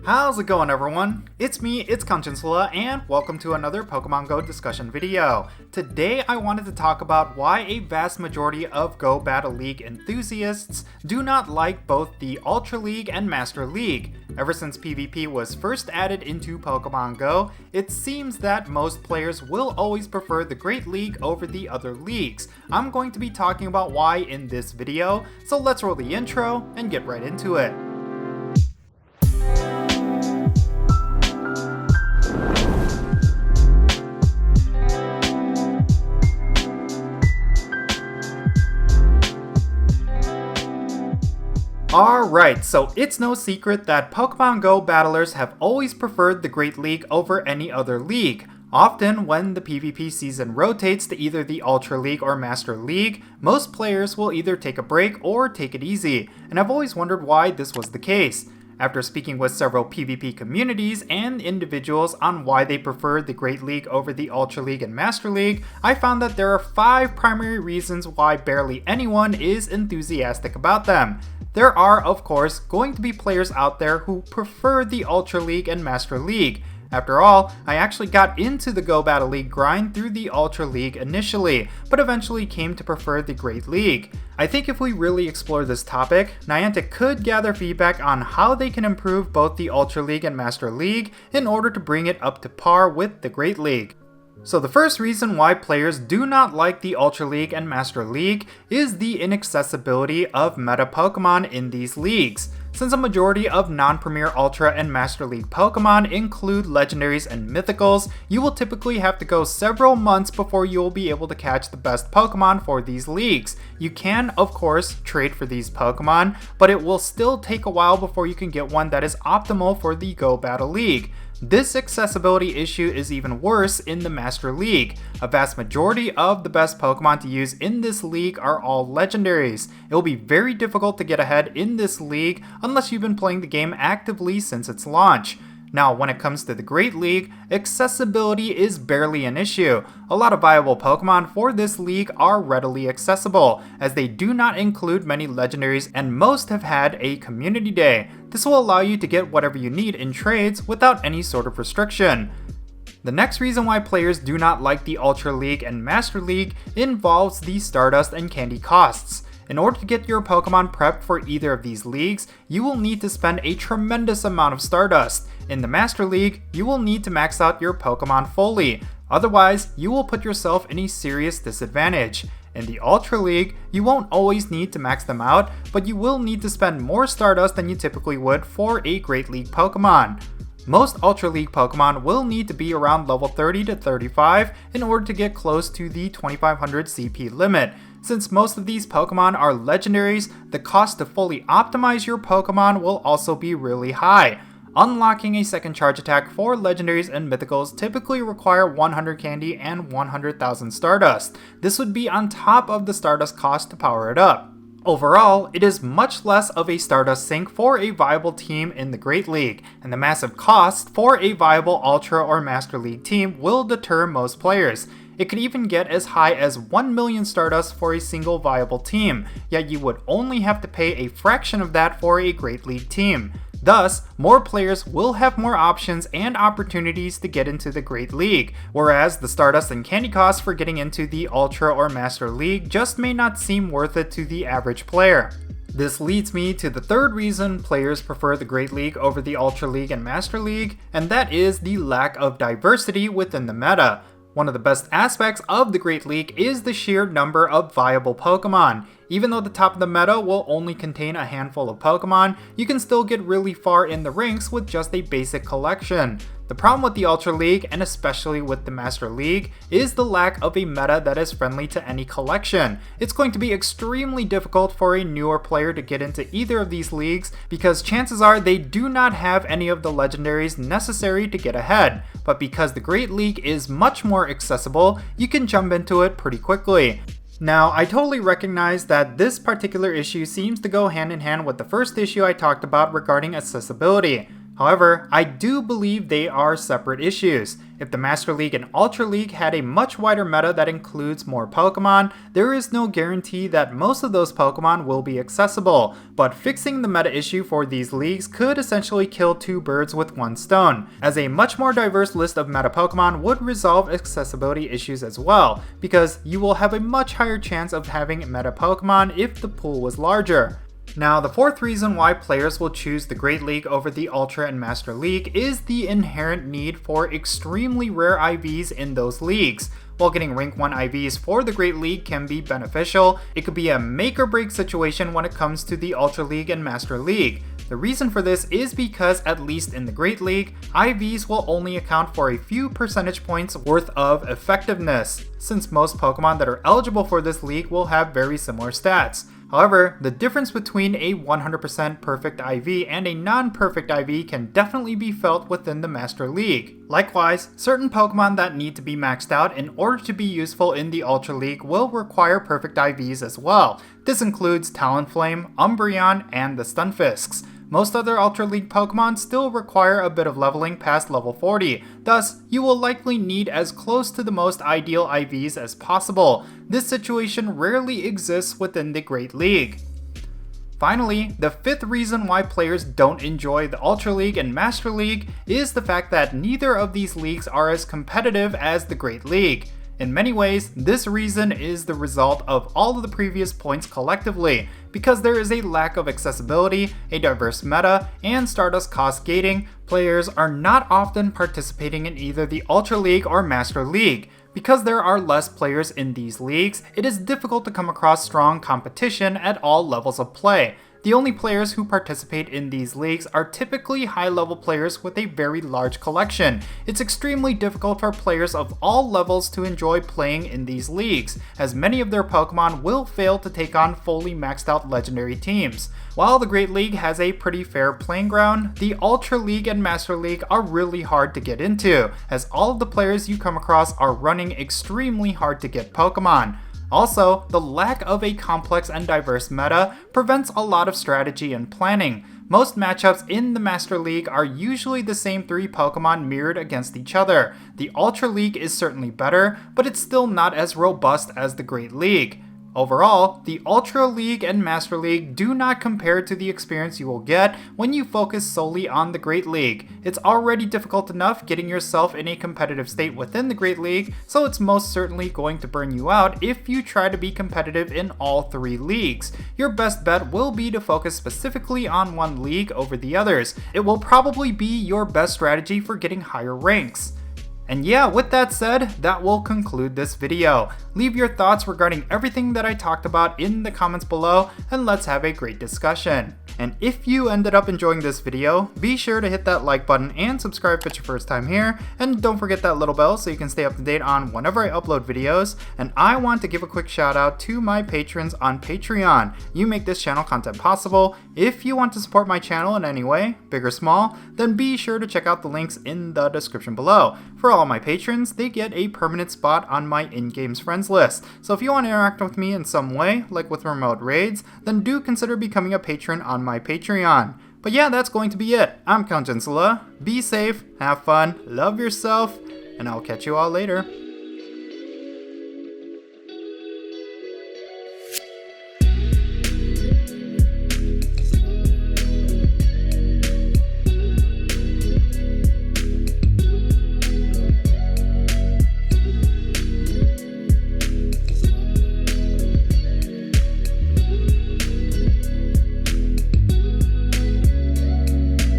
How's it going, everyone? It's me, it's Jinsula, and welcome to another Pokemon Go discussion video. Today I wanted to talk about why a vast majority of Go Battle League enthusiasts do not like both the Ultra League and Master League. Ever since PvP was first added into Pokemon Go, it seems that most players will always prefer the Great League over the other leagues. I'm going to be talking about why in this video, so let's roll the intro and get right into it. Alright, so it's no secret that Pokemon GO Battlers have always preferred the Great League over any other league. Often, when the PvP season rotates to either the Ultra League or Master League, most players will either take a break or take it easy, and I've always wondered why this was the case. After speaking with several PvP communities and individuals on why they prefer the Great League over the Ultra League and Master League, I found that there are 5 primary reasons why barely anyone is enthusiastic about them. There are, of course, going to be players out there who prefer the Ultra League and Master League. After all, I actually got into the Go Battle League grind through the Ultra League initially, but eventually came to prefer the Great League. I think if we really explore this topic, Niantic could gather feedback on how they can improve both the Ultra League and Master League in order to bring it up to par with the Great League. So the first reason why players do not like the Ultra League and Master League is the inaccessibility of meta Pokemon in these leagues. Since a majority of non-Premier Ultra and Master League Pokemon include Legendaries and Mythicals, you will typically have to go several months before you will be able to catch the best Pokemon for these leagues. You can, of course, trade for these Pokemon, but it will still take a while before you can get one that is optimal for the Go Battle League. This accessibility issue is even worse in the Master League. A vast majority of the best Pokemon to use in this league are all legendaries. It will be very difficult to get ahead in this league unless you've been playing the game actively since its launch. Now, when it comes to the Great League, accessibility is barely an issue. A lot of viable Pokemon for this league are readily accessible, as they do not include many legendaries and most have had a community day. This will allow you to get whatever you need in trades without any sort of restriction. The next reason why players do not like the Ultra League and Master League involves the Stardust and candy costs. In order to get your Pokemon prepped for either of these leagues, you will need to spend a tremendous amount of Stardust. In the Master League, you will need to max out your Pokemon fully, otherwise you will put yourself in a serious disadvantage. In the Ultra League, you won't always need to max them out, but you will need to spend more Stardust than you typically would for a Great League Pokemon. Most Ultra League Pokemon will need to be around level 30 to 35 in order to get close to the 2500 CP limit. Since most of these Pokemon are legendaries, the cost to fully optimize your Pokemon will also be really high. Unlocking a second charge attack for legendaries and mythicals typically require 100 candy and 100,000 Stardust. This would be on top of the Stardust cost to power it up. Overall, it is much less of a Stardust sink for a viable team in the Great League, and the massive cost for a viable Ultra or Master League team will deter most players. It could even get as high as 1 million Stardust for a single viable team, yet you would only have to pay a fraction of that for a Great League team. Thus, more players will have more options and opportunities to get into the Great League, whereas the Stardust and candy costs for getting into the Ultra or Master League just may not seem worth it to the average player. This leads me to the third reason players prefer the Great League over the Ultra League and Master League, and that is the lack of diversity within the meta. One of the best aspects of the Great League is the sheer number of viable Pokemon. Even though the top of the meta will only contain a handful of Pokemon, you can still get really far in the ranks with just a basic collection. The problem with the Ultra League, and especially with the Master League, is the lack of a meta that is friendly to any collection. It's going to be extremely difficult for a newer player to get into either of these leagues because chances are they do not have any of the legendaries necessary to get ahead. But because the Great League is much more accessible, you can jump into it pretty quickly. Now, I totally recognize that this particular issue seems to go hand in hand with the first issue I talked about regarding accessibility. However, I do believe they are separate issues. If the Master League and Ultra League had a much wider meta that includes more Pokemon, there is no guarantee that most of those Pokemon will be accessible, but fixing the meta issue for these leagues could essentially kill two birds with one stone, as a much more diverse list of meta Pokemon would resolve accessibility issues as well, because you will have a much higher chance of having meta Pokemon if the pool was larger. Now, the fourth reason why players will choose the Great League over the Ultra and Master League is the inherent need for extremely rare IVs in those leagues. While getting rank 1 IVs for the Great League can be beneficial, it could be a make or break situation when it comes to the Ultra League and Master League. The reason for this is because, at least in the Great League, IVs will only account for a few percentage points worth of effectiveness, since most Pokemon that are eligible for this league will have very similar stats. However, the difference between a 100% perfect IV and a non-perfect IV can definitely be felt within the Master League. Likewise, certain Pokemon that need to be maxed out in order to be useful in the Ultra League will require perfect IVs as well. This includes Talonflame, Umbreon, and the Stunfisks. Most other Ultra League Pokemon still require a bit of leveling past level 40, thus you will likely need as close to the most ideal IVs as possible. This situation rarely exists within the Great League. Finally, the fifth reason why players don't enjoy the Ultra League and Master League is the fact that neither of these leagues are as competitive as the Great League. In many ways, this reason is the result of all of the previous points collectively, because there is a lack of accessibility, a diverse meta, and Stardust cost gating. Players are not often participating in either the Ultra League or Master League. Because there are less players in these leagues, it is difficult to come across strong competition at all levels of play. The only players who participate in these leagues are typically high-level players with a very large collection. It's extremely difficult for players of all levels to enjoy playing in these leagues, as many of their Pokemon will fail to take on fully maxed out legendary teams. While the Great League has a pretty fair playing ground, the Ultra League and Master League are really hard to get into, as all of the players you come across are running extremely hard to get Pokemon. Also, the lack of a complex and diverse meta prevents a lot of strategy and planning. Most matchups in the Master League are usually the same 3 Pokemon mirrored against each other. The Ultra League is certainly better, but it's still not as robust as the Great League. Overall, the Ultra League and Master League do not compare to the experience you will get when you focus solely on the Great League. It's already difficult enough getting yourself in a competitive state within the Great League, so it's most certainly going to burn you out if you try to be competitive in all 3 leagues. Your best bet will be to focus specifically on one league over the others. It will probably be your best strategy for getting higher ranks. And yeah, with that said, that will conclude this video. Leave your thoughts regarding everything that I talked about in the comments below, and let's have a great discussion. And if you ended up enjoying this video, be sure to hit that like button and subscribe if it's your first time here, and don't forget that little bell so you can stay up to date on whenever I upload videos. And I want to give a quick shout out to my patrons on Patreon. You make this channel content possible. If you want to support my channel in any way, big or small, then be sure to check out the links in the description below. For all my patrons, they get a permanent spot on my in-games friends list. So if you want to interact with me in some way, like with remote raids, then do consider becoming a patron on my Patreon. But yeah, that's going to be it. I'm Count Jinsula. Be safe, have fun, love yourself, and I'll catch you all later.